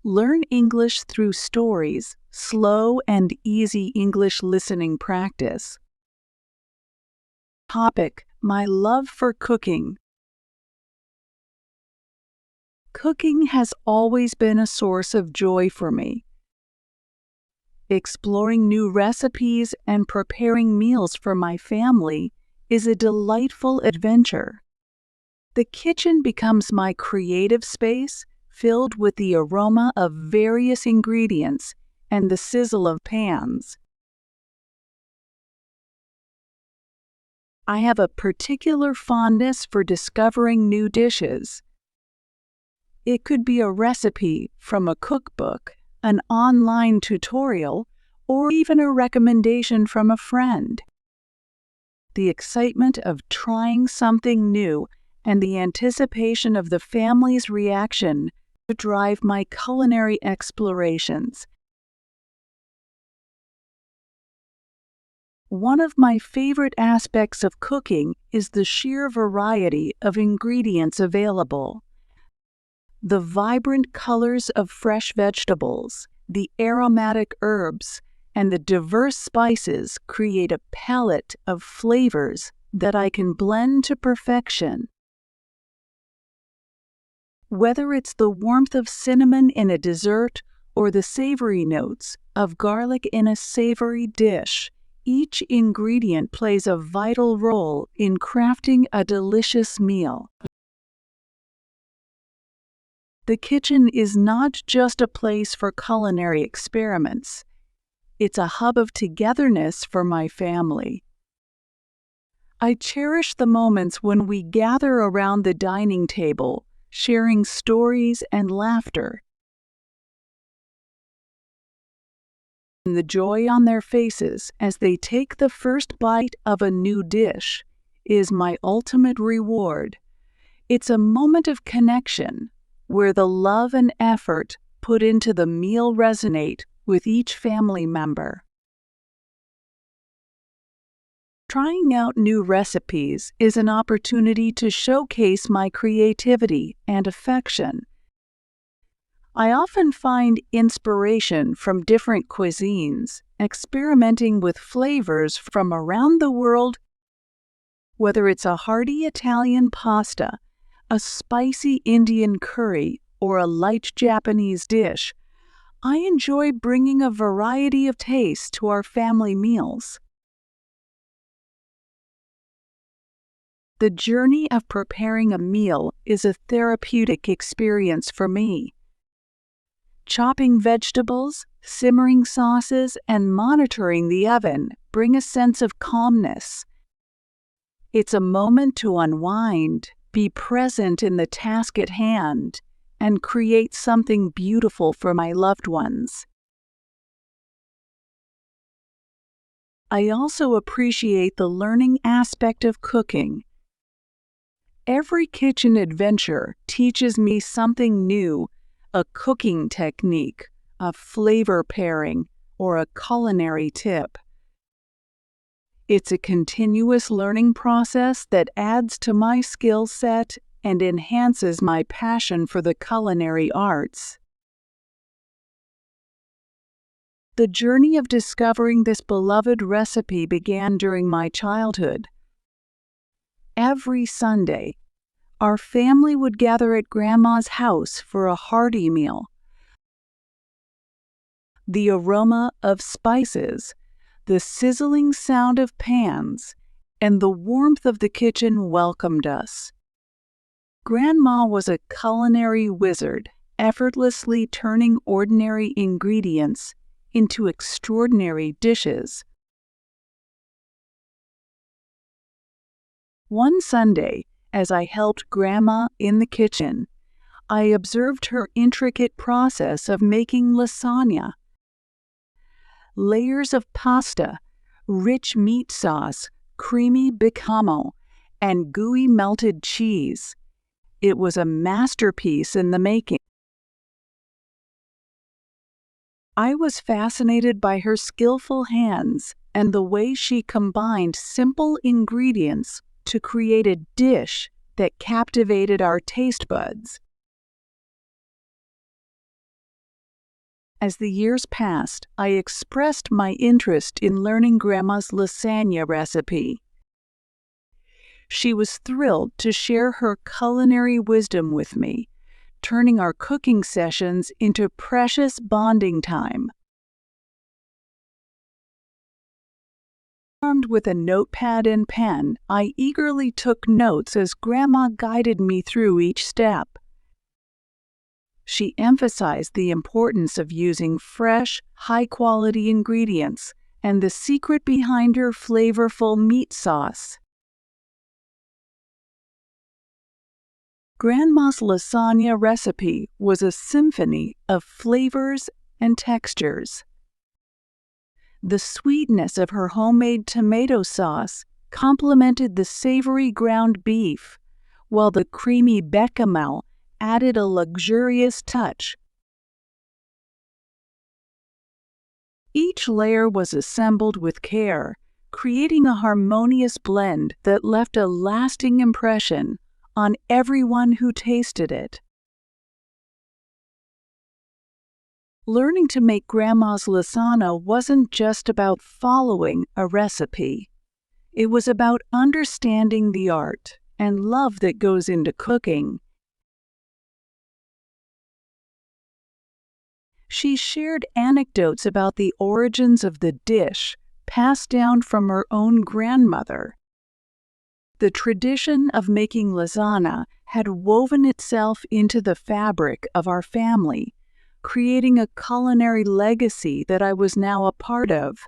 Learn English through stories, slow and easy English listening practice. Topic: My love for cooking. Cooking has always been a source of joy for me. Exploring new recipes and preparing meals for my family is a delightful adventure. The kitchen becomes my creative space, filled with the aroma of various ingredients and the sizzle of pans. I have a particular fondness for discovering new dishes. It could be a recipe from a cookbook, an online tutorial, or even a recommendation from a friend. The excitement of trying something new and the anticipation of the family's reaction drive my culinary explorations. One of my favorite aspects of cooking is the sheer variety of ingredients available. The vibrant colors of fresh vegetables, the aromatic herbs, and the diverse spices create a palette of flavors that I can blend to perfection. Whether it's the warmth of cinnamon in a dessert or the savory notes of garlic in a savory dish, each ingredient plays a vital role in crafting a delicious meal. The kitchen is not just a place for culinary experiments. It's a hub of togetherness for my family. I cherish the moments when we gather around the dining table, sharing stories and laughter. And the joy on their faces as they take the first bite of a new dish is my ultimate reward. It's a moment of connection where the love and effort put into the meal resonate with each family member. Trying out new recipes is an opportunity to showcase my creativity and affection. I often find inspiration from different cuisines, experimenting with flavors from around the world. Whether it's a hearty Italian pasta, a spicy Indian curry, or a light Japanese dish, I enjoy bringing a variety of tastes to our family meals. The journey of preparing a meal is a therapeutic experience for me. Chopping vegetables, simmering sauces, and monitoring the oven bring a sense of calmness. It's a moment to unwind, be present in the task at hand, and create something beautiful for my loved ones. I also appreciate the learning aspect of cooking. Every kitchen adventure teaches me something new, a cooking technique, a flavor pairing, or a culinary tip. It's a continuous learning process that adds to my skill set and enhances my passion for the culinary arts. The journey of discovering this beloved recipe began during my childhood. Every Sunday, our family would gather at Grandma's house for a hearty meal. The aroma of spices, the sizzling sound of pans, and the warmth of the kitchen welcomed us. Grandma was a culinary wizard, effortlessly turning ordinary ingredients into extraordinary dishes. One Sunday, as I helped Grandma in the kitchen, I observed her intricate process of making lasagna. Layers of pasta, rich meat sauce, creamy bechamel, and gooey melted cheese. It was a masterpiece in the making. I was fascinated by her skillful hands and the way she combined simple ingredients to create a dish that captivated our taste buds. As the years passed, I expressed my interest in learning Grandma's lasagna recipe. She was thrilled to share her culinary wisdom with me, turning our cooking sessions into precious bonding time. Armed with a notepad and pen, I eagerly took notes as Grandma guided me through each step. She emphasized the importance of using fresh, high-quality ingredients and the secret behind her flavorful meat sauce. Grandma's lasagna recipe was a symphony of flavors and textures. The sweetness of her homemade tomato sauce complemented the savory ground beef, while the creamy bechamel added a luxurious touch. Each layer was assembled with care, creating a harmonious blend that left a lasting impression on everyone who tasted it. Learning to make Grandma's lasagna wasn't just about following a recipe. It was about understanding the art and love that goes into cooking. She shared anecdotes about the origins of the dish, passed down from her own grandmother. The tradition of making lasagna had woven itself into the fabric of our family, creating a culinary legacy that I was now a part of.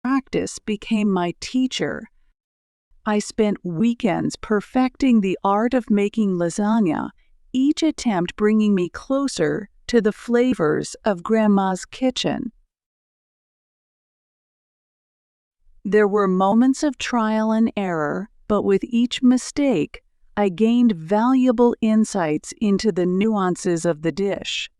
Practice became my teacher. I spent weekends perfecting the art of making lasagna, each attempt bringing me closer to the flavors of Grandma's kitchen. There were moments of trial and error, but with each mistake, I gained valuable insights into the nuances of the dish.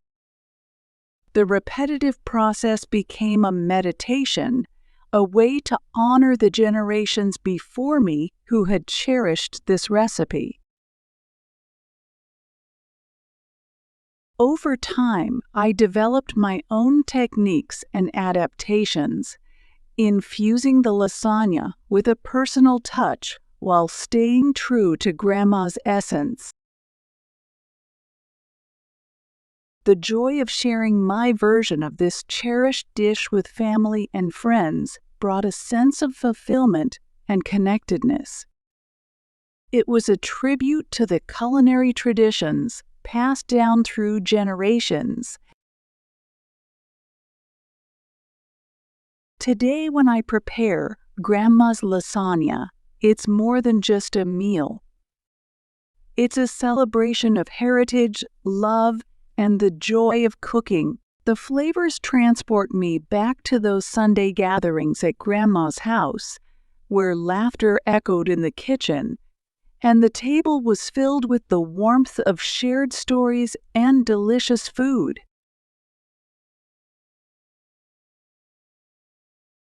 The repetitive process became a meditation, a way to honor the generations before me who had cherished this recipe. Over time, I developed my own techniques and adaptations, infusing the lasagna with a personal touch while staying true to Grandma's essence. The joy of sharing my version of this cherished dish with family and friends brought a sense of fulfillment and connectedness. It was a tribute to the culinary traditions passed down through generations. Today, when I prepare Grandma's lasagna, it's more than just a meal. It's a celebration of heritage, love, and the joy of cooking. The flavors transport me back to those Sunday gatherings at Grandma's house, where laughter echoed in the kitchen, and the table was filled with the warmth of shared stories and delicious food.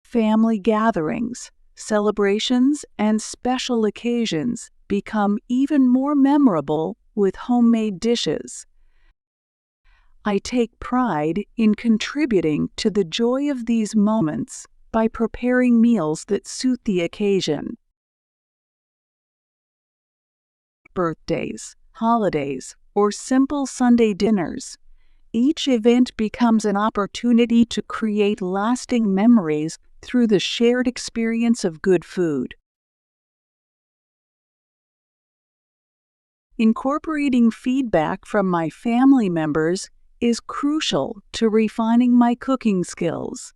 Family gatherings, celebrations, and special occasions become even more memorable with homemade dishes. I take pride in contributing to the joy of these moments by preparing meals that suit the occasion. Birthdays, holidays, or simple Sunday dinners, each event becomes an opportunity to create lasting memories through the shared experience of good food. Incorporating feedback from my family members is crucial to refining my cooking skills.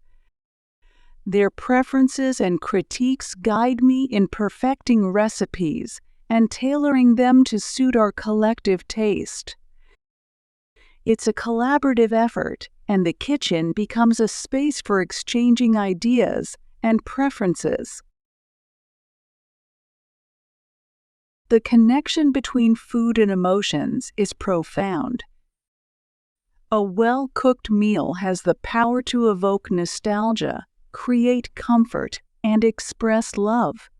Their preferences and critiques guide me in perfecting recipes and tailoring them to suit our collective taste. It's a collaborative effort, and the kitchen becomes a space for exchanging ideas and preferences. The connection between food and emotions is profound. A well-cooked meal has the power to evoke nostalgia, create comfort, and express love.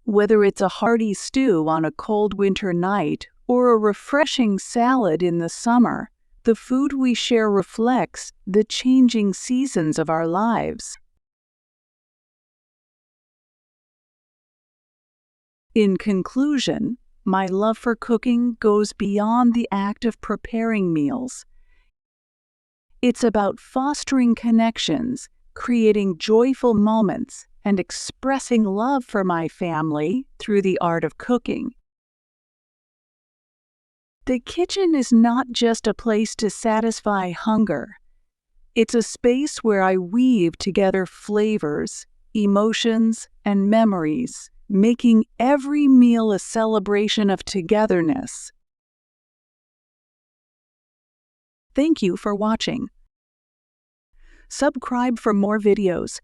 Whether it's a hearty stew on a cold winter night or a refreshing salad in the summer, the food we share reflects the changing seasons of our lives. In conclusion, my love for cooking goes beyond the act of preparing meals. It's about fostering connections, creating joyful moments, and expressing love for my family through the art of cooking. The kitchen is not just a place to satisfy hunger. It's a space where I weave together flavors, emotions, and memories, making every meal a celebration of togetherness. Thank you for watching. Subscribe for more videos.